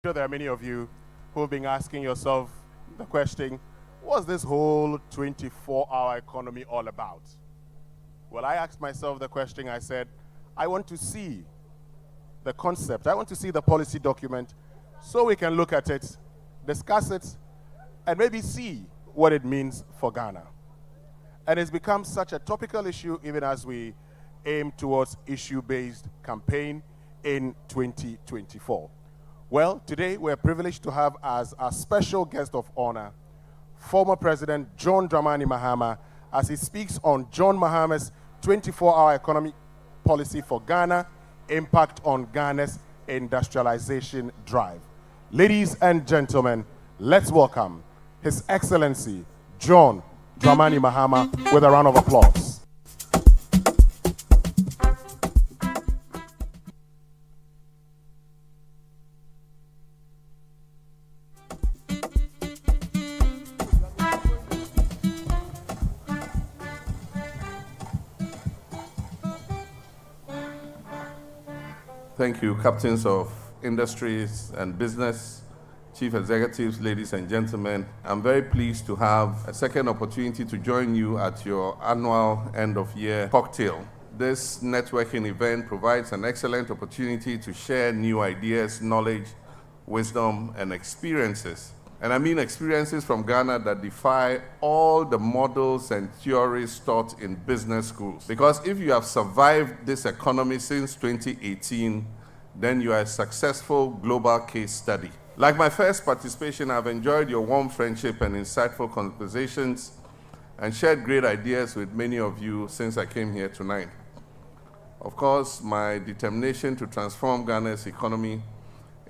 sure there are many of you who have been asking yourself the question, what's this whole 24-hour economy all about? Well, I asked myself the question, I said, I want to see the concept, I want to see the policy document so we can look at it, discuss it, and maybe see what it means for Ghana. And it's become such a topical issue even as we aim towards issue-based campaign in 2024. Well, today we're privileged to have as our special guest of honor, former President John Dramani Mahama, as he speaks on John Mahama's 24-hour economic policy for Ghana, impact on Ghana's industrialization drive. Ladies and gentlemen, let's welcome His Excellency John Dramani Mahama with a round of applause. Thank you, captains of industries and business, chief executives, ladies and gentlemen. I'm very pleased to have a second opportunity to join you at your annual end-of-year cocktail. This networking event provides an excellent opportunity to share new ideas, knowledge, wisdom, and experiences. And I mean experiences from Ghana that defy all the models and theories taught in business schools. Because if you have survived this economy since 2018, then you are a successful global case study. Like my first participation, I've enjoyed your warm friendship and insightful conversations and shared great ideas with many of you since I came here tonight. Of course, my determination to transform Ghana's economy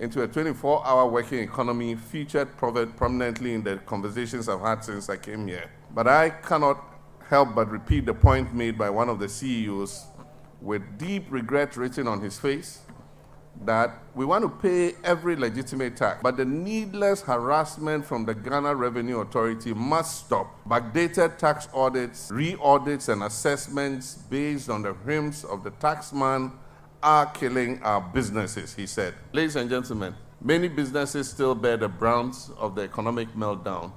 into a 24-hour working economy featured prominently in the conversations I've had since I came here. But I cannot help but repeat the point made by one of the CEOs with deep regret written on his face that we want to pay every legitimate tax, but the needless harassment from the Ghana Revenue Authority must stop. Backdated tax audits, re-audits, and assessments based on the whims of the taxman are killing our businesses, he said. Ladies and gentlemen, many businesses still bear the brunt of the economic meltdown.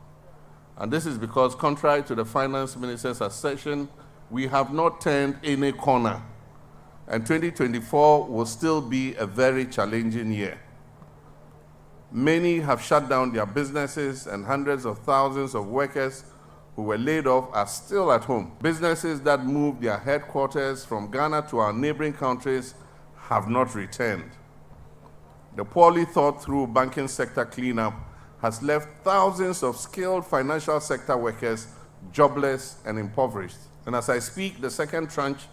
And this is because, contrary to the finance minister's assertion, we have not turned any corner. And 2024 will still be a very challenging year. Many have shut down their businesses, and hundreds of thousands of workers who were laid off are still at home. Businesses that moved their headquarters from Ghana to our neighboring countries have not returned. The poorly thought through banking sector cleanup has left thousands of skilled financial sector workers jobless and impoverished. And as I speak, the second tranche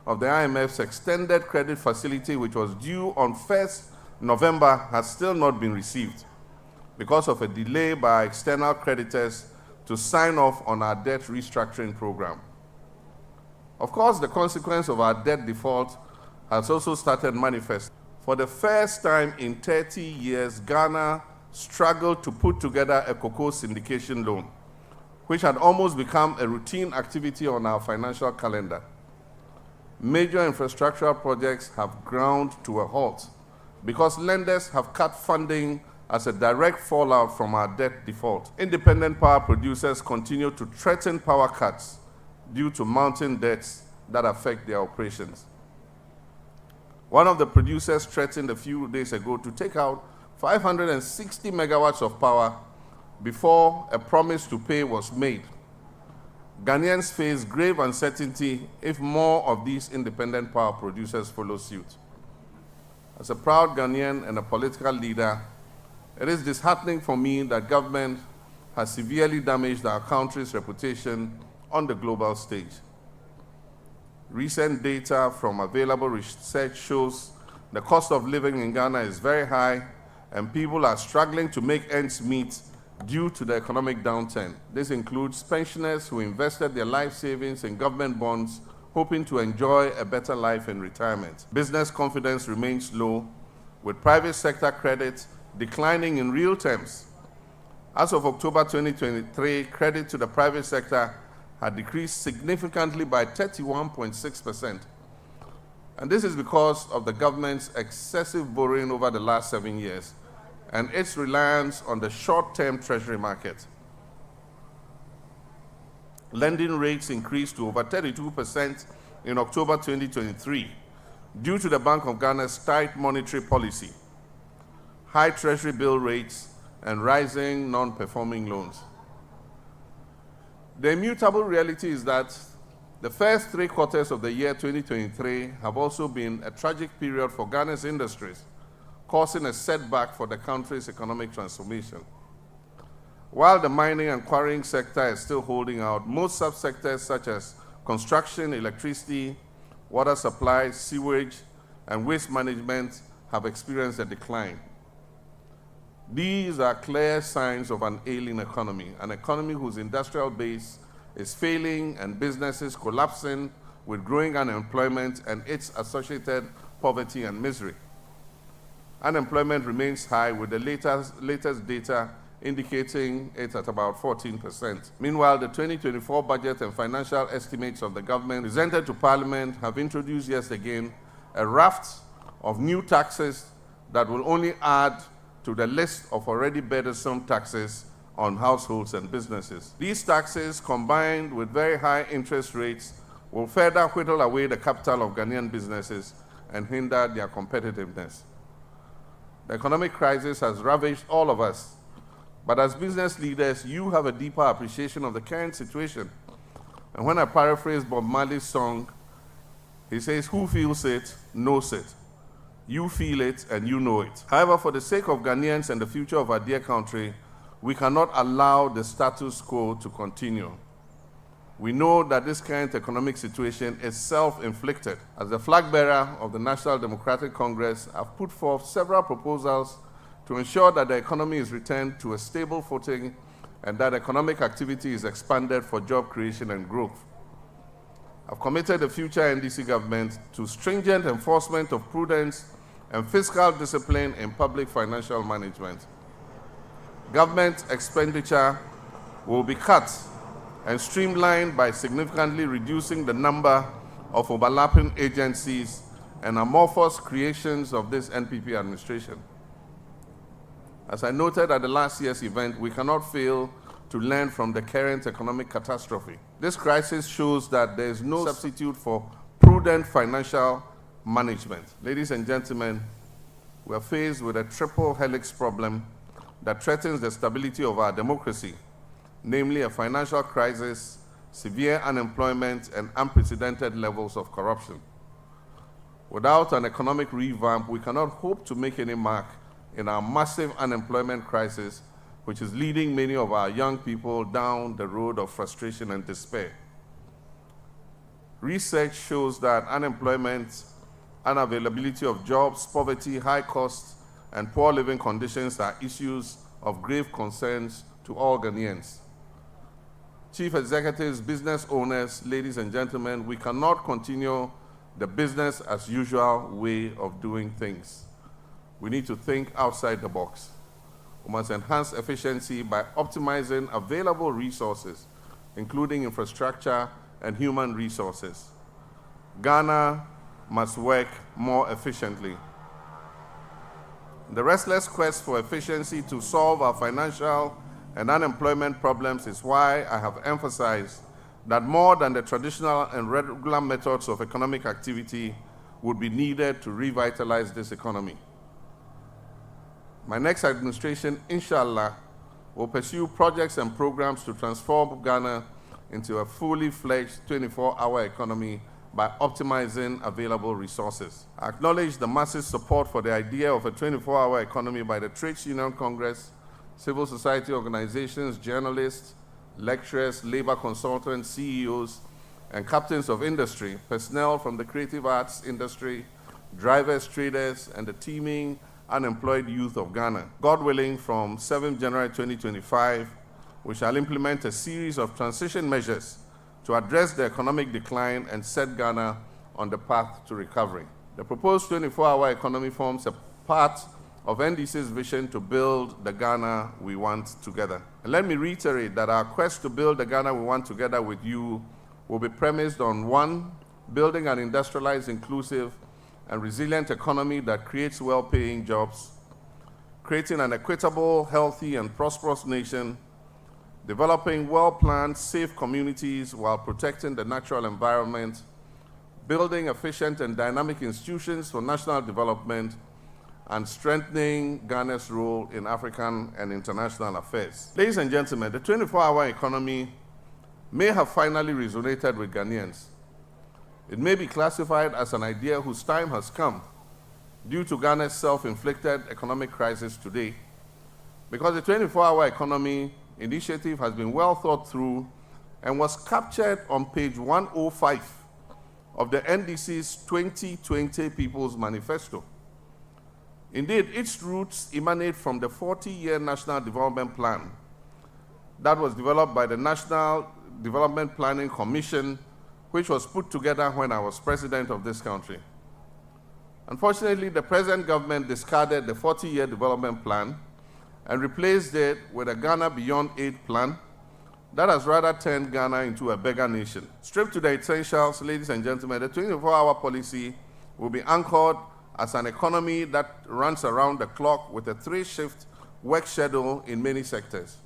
of the IMF's extended credit facility, which was due on 1st November, has still not been received because of a delay by external creditors to sign off on our debt restructuring program. Of course, the consequence of our debt default has also started manifesting. For the first time in 30 years, Ghana struggled to put together a cocoa syndication loan, which had almost become a routine activity on our financial calendar. Major infrastructural projects have ground to a halt because lenders have cut funding as a direct fallout from our debt default. Independent power producers continue to threaten power cuts due to mounting debts that affect their operations. One of the producers threatened a few days ago to take out 560 megawatts of power before a promise to pay was made. Ghanaians face grave uncertainty if more of these independent power producers follow suit. As a proud Ghanaian and a political leader, it is disheartening for me that government has severely damaged our country's reputation on the global stage. Recent data from available research shows the cost of living in Ghana is very high and people are struggling to make ends meet due to the economic downturn. This includes pensioners who invested their life savings in government bonds hoping to enjoy a better life in retirement. Business confidence remains low, with private sector credit declining in real terms. As of October 2023, credit to the private sector had decreased significantly by 31.6%. And this is because of the government's excessive borrowing over the last 7 years and its reliance on the short-term treasury market. Lending rates increased to over 32% in October 2023 due to the Bank of Ghana's tight monetary policy, high treasury bill rates, and rising non-performing loans. The immutable reality is that the first 3 quarters of the year 2023 have also been a tragic period for Ghana's industries, causing a setback for the country's economic transformation. While the mining and quarrying sector is still holding out, most subsectors such as construction, electricity, water supply, sewage, and waste management have experienced a decline. These are clear signs of an ailing economy, an economy whose industrial base is failing and businesses collapsing with growing unemployment and its associated poverty and misery. Unemployment remains high, with the latest data indicating it at about 14%. Meanwhile, the 2024 budget and financial estimates of the government presented to Parliament have introduced yet again a raft of new taxes that will only add to the list of already burdensome taxes on households and businesses. These taxes, combined with very high interest rates, will further whittle away the capital of Ghanaian businesses and hinder their competitiveness. The economic crisis has ravaged all of us, but as business leaders, you have a deeper appreciation of the current situation. And when I paraphrase Bob Marley's song, he says, "Who feels it, knows it. You feel it and you know it." However, for the sake of Ghanaians and the future of our dear country, we cannot allow the status quo to continue. We know that this current economic situation is self-inflicted. As the flag bearer of the National Democratic Congress, I've put forth several proposals to ensure that the economy is returned to a stable footing and that economic activity is expanded for job creation and growth. I've committed the future NDC government to stringent enforcement of prudence and fiscal discipline in public financial management. Government expenditure will be cut and streamlined by significantly reducing the number of overlapping agencies and amorphous creations of this NPP administration. As I noted at the last year's event, we cannot fail to learn from the current economic catastrophe. This crisis shows that there is no substitute for prudent financial management. Ladies and gentlemen, we are faced with a triple helix problem that threatens the stability of our democracy, namely a financial crisis, severe unemployment, and unprecedented levels of corruption. Without an economic revamp, we cannot hope to make any mark in our massive unemployment crisis, which is leading many of our young people down the road of frustration and despair. Research shows that unemployment, unavailability of jobs, poverty, high costs, and poor living conditions are issues of grave concerns to all Ghanaians. Chief executives, business owners, ladies and gentlemen, we cannot continue the business as usual way of doing things. We need to think outside the box. We must enhance efficiency by optimizing available resources, including infrastructure and human resources. Ghana must work more efficiently. The restless quest for efficiency to solve our financial and unemployment problems is why I have emphasized that more than the traditional and regular methods of economic activity would be needed to revitalize this economy. My next administration, inshallah, will pursue projects and programs to transform Ghana into a fully fledged 24-hour economy by optimizing available resources. I acknowledge the massive support for the idea of a 24-hour economy by the Trades Union Congress, civil society organizations, journalists, lecturers, labor consultants, CEOs, and captains of industry, personnel from the creative arts industry, drivers, traders, and the teeming unemployed youth of Ghana. God willing, from 7th January 2025, we shall implement a series of transition measures to address the economic decline and set Ghana on the path to recovery. The proposed 24-hour economy forms a part of NDC's vision to build the Ghana we want together. And let me reiterate that our quest to build the Ghana we want together with you will be premised on 1, building an industrialized, inclusive, and resilient economy that creates well-paying jobs, creating an equitable, healthy, and prosperous nation, developing well-planned, safe communities while protecting the natural environment, building efficient and dynamic institutions for national development, and strengthening Ghana's role in African and international affairs. Ladies and gentlemen, the 24-hour economy may have finally resonated with Ghanaians. It may be classified as an idea whose time has come due to Ghana's self-inflicted economic crisis today, because the 24-hour economy initiative has been well thought through and was captured on page 105 of the NDC's 2020 People's Manifesto. Indeed, its roots emanate from the 40-year National Development Plan that was developed by the National Development Planning Commission, which was put together when I was president of this country. Unfortunately, the present government discarded the 40-year development plan and replaced it with a Ghana Beyond Aid plan that has rather turned Ghana into a beggar nation. Stripped to the essentials, ladies and gentlemen, the 24-hour policy will be anchored as an economy that runs around the clock with a 3-shift work schedule in many sectors.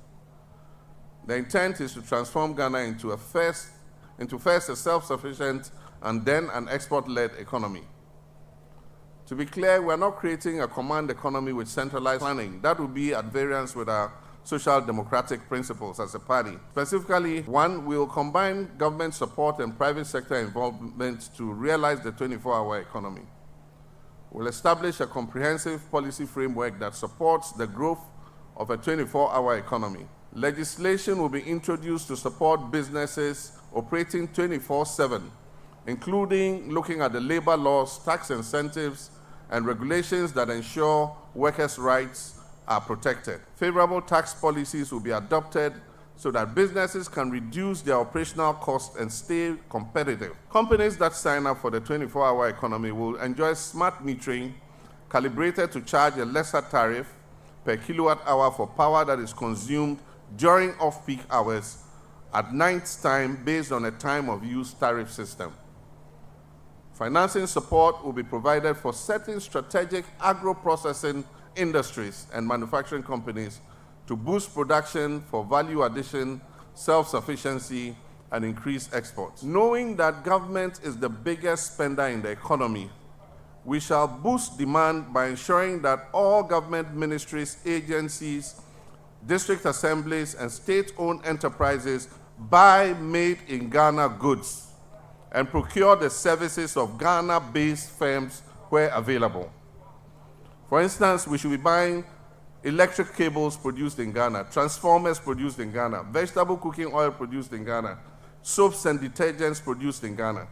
The intent is to transform Ghana into first a self-sufficient and then an export-led economy. To be clear, we're not creating a command economy with centralized planning. That would be at variance with our social democratic principles as a party. Specifically, one, we will combine government support and private sector involvement to realize the 24-hour economy. We'll establish a comprehensive policy framework that supports the growth of a 24-hour economy. Legislation will be introduced to support businesses operating 24/7, including looking at the labor laws, tax incentives, and regulations that ensure workers' rights are protected. Favorable tax policies will be adopted so that businesses can reduce their operational costs and stay competitive. Companies that sign up for the 24-hour economy will enjoy smart metering calibrated to charge a lesser tariff per kilowatt hour for power that is consumed during off-peak hours at night time based on a time of use tariff system. Financing support will be provided for certain strategic agro-processing industries and manufacturing companies to boost production for value addition, self-sufficiency, and increase exports. Knowing that government is the biggest spender in the economy, we shall boost demand by ensuring that all government ministries, agencies, district assemblies, and state-owned enterprises buy made-in-Ghana goods and procure the services of Ghana-based firms where available. For instance, we should be buying electric cables produced in Ghana, transformers produced in Ghana, vegetable cooking oil produced in Ghana, soaps and detergents produced in Ghana.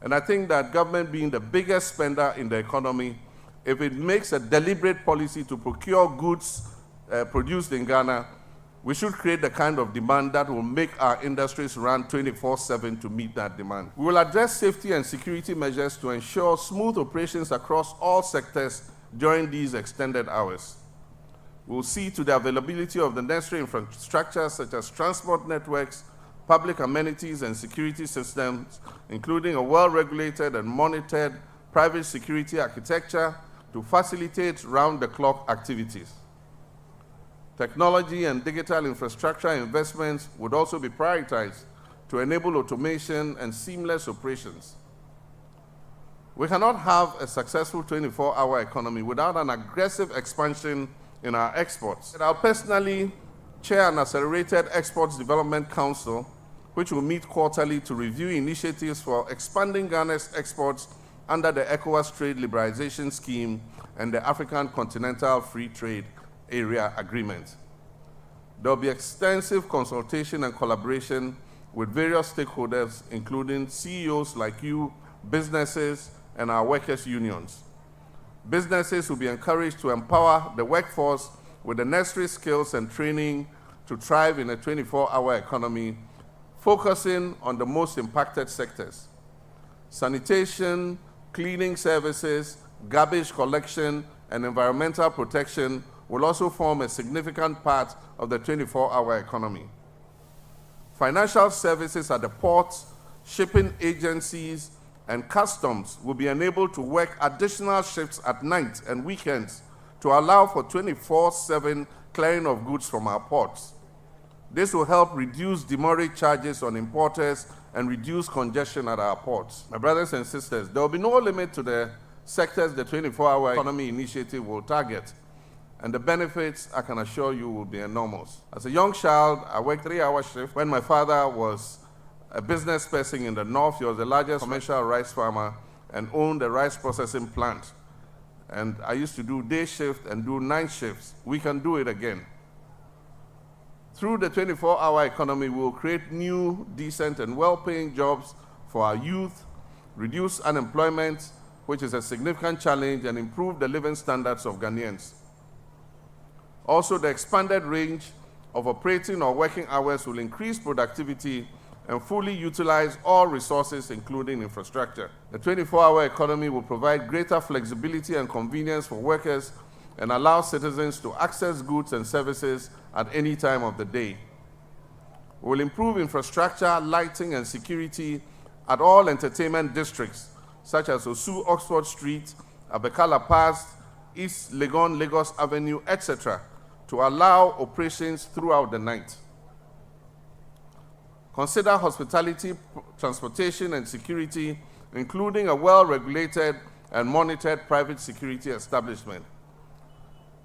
And I think that government being the biggest spender in the economy, if it makes a deliberate policy to procure goods produced in Ghana, we should create the kind of demand that will make our industries run 24/7 to meet that demand. We will address safety and security measures to ensure smooth operations across all sectors during these extended hours. We will see to the availability of the necessary infrastructure such as transport networks, public amenities, and security systems, including a well-regulated and monitored private security architecture to facilitate round-the-clock activities. Technology and digital infrastructure investments would also be prioritized to enable automation and seamless operations. We cannot have a successful 24-hour economy without an aggressive expansion in our exports. I'll personally chair an accelerated Exports Development Council, which will meet quarterly to review initiatives for expanding Ghana's exports under the ECOWAS Trade Liberalization Scheme and the African Continental Free Trade Area Agreement. There will be extensive consultation and collaboration with various stakeholders, including CEOs like you, businesses, and our workers' unions. Businesses will be encouraged to empower the workforce with the necessary skills and training to thrive in a 24-hour economy, focusing on the most impacted sectors. Sanitation, cleaning services, garbage collection, and environmental protection will also form a significant part of the 24-hour economy. Financial services at the ports, shipping agencies, and customs will be enabled to work additional shifts at night and weekends to allow for 24/7 clearing of goods from our ports. This will help reduce demurrage charges on importers and reduce congestion at our ports. My brothers and sisters, there will be no limit to the sectors the 24-hour economy initiative will target, and the benefits, I can assure you, will be enormous. As a young child, I worked 3-hour shift. When my father was a business person in the north, he was the largest commercial rice farmer and owned a rice processing plant. And I used to do day shift and do night shifts. We can do it again. Through the 24-hour economy, we will create new, decent, and well-paying jobs for our youth, reduce unemployment, which is a significant challenge, and improve the living standards of Ghanaians. Also, the expanded range of operating or working hours will increase productivity and fully utilize all resources, including infrastructure. The 24-hour economy will provide greater flexibility and convenience for workers and allow citizens to access goods and services at any time of the day. We will improve infrastructure, lighting, and security at all entertainment districts, such as Osu Oxford Street, Abekala Pass, East Legon, Lagos Avenue, etc., to allow operations throughout the night. Consider hospitality, transportation, and security, including a well-regulated and monitored private security establishment.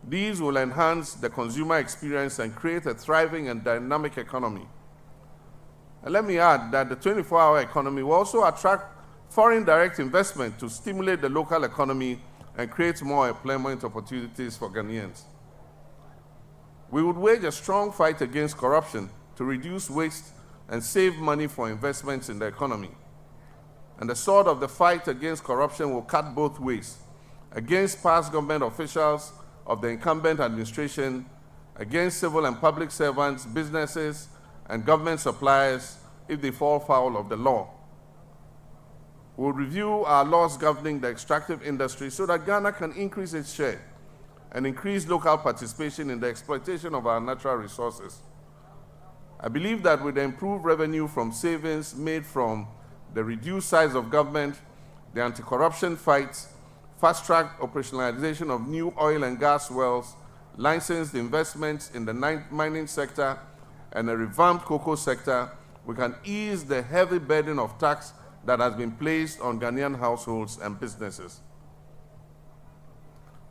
These will enhance the consumer experience and create a thriving and dynamic economy. And let me add that the 24-hour economy will also attract foreign direct investment to stimulate the local economy and create more employment opportunities for Ghanaians. We would wage a strong fight against corruption to reduce waste and save money for investments in the economy. And the sword of the fight against corruption will cut both ways, against past government officials of the incumbent administration, against civil and public servants, businesses, and government suppliers if they fall foul of the law. We'll review our laws governing the extractive industry so that Ghana can increase its share and increase local participation in the exploitation of our natural resources. I believe that with the improved revenue from savings made from the reduced size of government, the anti-corruption fight, fast-track operationalization of new oil and gas wells, licensed investments in the mining sector, and a revamped cocoa sector, we can ease the heavy burden of tax that has been placed on Ghanaian households and businesses.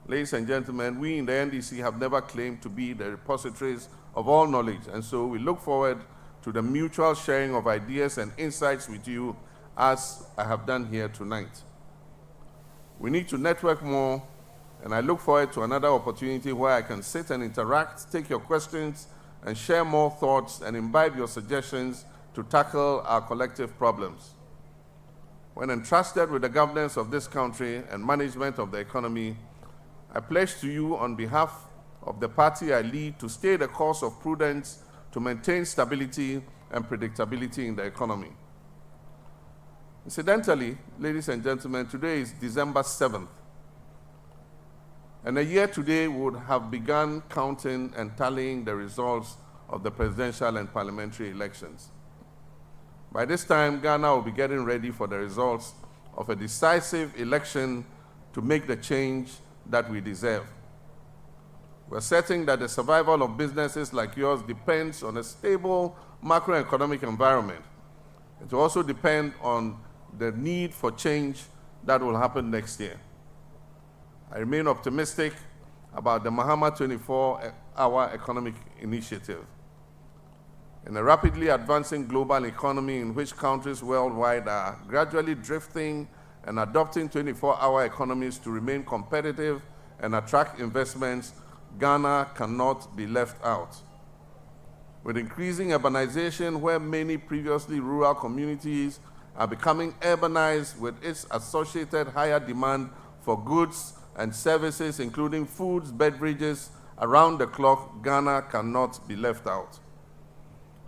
Ladies and gentlemen, we in the NDC have never claimed to be the repositories of all knowledge, and so we look forward to the mutual sharing of ideas and insights with you as I have done here tonight. We need to network more, and I look forward to another opportunity where I can sit and interact, take your questions, and share more thoughts and imbibe your suggestions to tackle our collective problems. When entrusted with the governance of this country and management of the economy, I pledge to you on behalf of the party I lead to stay the course of prudence to maintain stability and predictability in the economy. Incidentally, ladies and gentlemen, today is December 7th. And a year today would have begun counting and tallying the results of the presidential and parliamentary elections. By this time, Ghana will be getting ready for the results of a decisive election to make the change that we deserve. We're certain that the survival of businesses like yours depends on a stable macroeconomic environment. It will also depend on the need for change that will happen next year. I remain optimistic about the Mahama 24-hour economic initiative. In a rapidly advancing global economy in which countries worldwide are gradually drifting and adopting 24-hour economies to remain competitive and attract investments, Ghana cannot be left out. With increasing urbanization, where many previously rural communities are becoming urbanized with its associated higher demand for goods and services, including foods, beverages, around the clock, Ghana cannot be left out.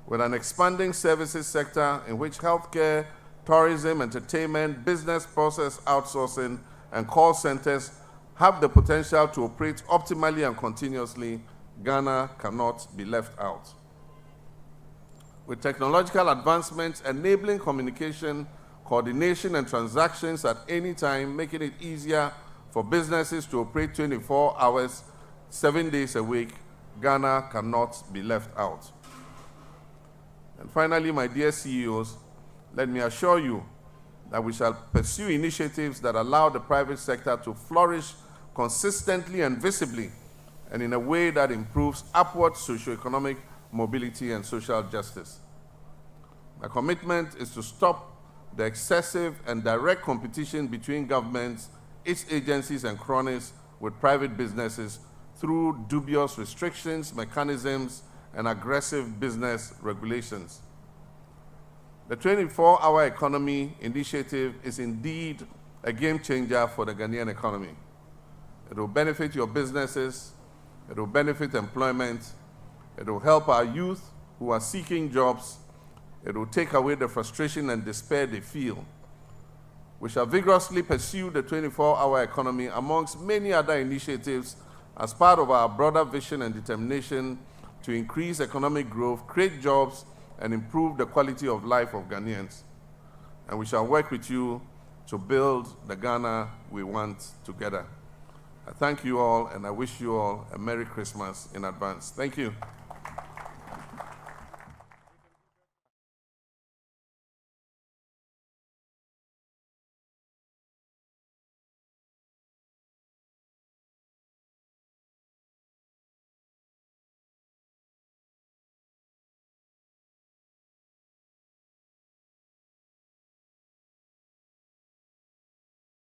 With an expanding services sector in which healthcare, tourism, entertainment, business process outsourcing, and call centers have the potential to operate optimally and continuously, Ghana cannot be left out. With technological advancements enabling communication, coordination, and transactions at any time, making it easier for businesses to operate 24 hours 7 days a week, Ghana cannot be left out. And finally, my dear CEOs, let me assure you that we shall pursue initiatives that allow the private sector to flourish consistently and visibly, and in a way that improves upward socioeconomic mobility and social justice. My commitment is to stop the excessive and direct competition between governments, its agencies and cronies with private businesses through dubious restrictions, mechanisms, and aggressive business regulations. The 24-hour economy initiative is indeed a game changer for the Ghanaian economy. It will benefit your businesses, it will benefit employment, it will help our youth who are seeking jobs, it will take away the frustration and despair they feel. We shall vigorously pursue the 24-hour economy amongst many other initiatives as part of our broader vision and determination to increase economic growth, create jobs, and improve the quality of life of Ghanaians. And we shall work with you to build the Ghana we want together. I thank you all, and I wish you all a Merry Christmas in advance. Thank you.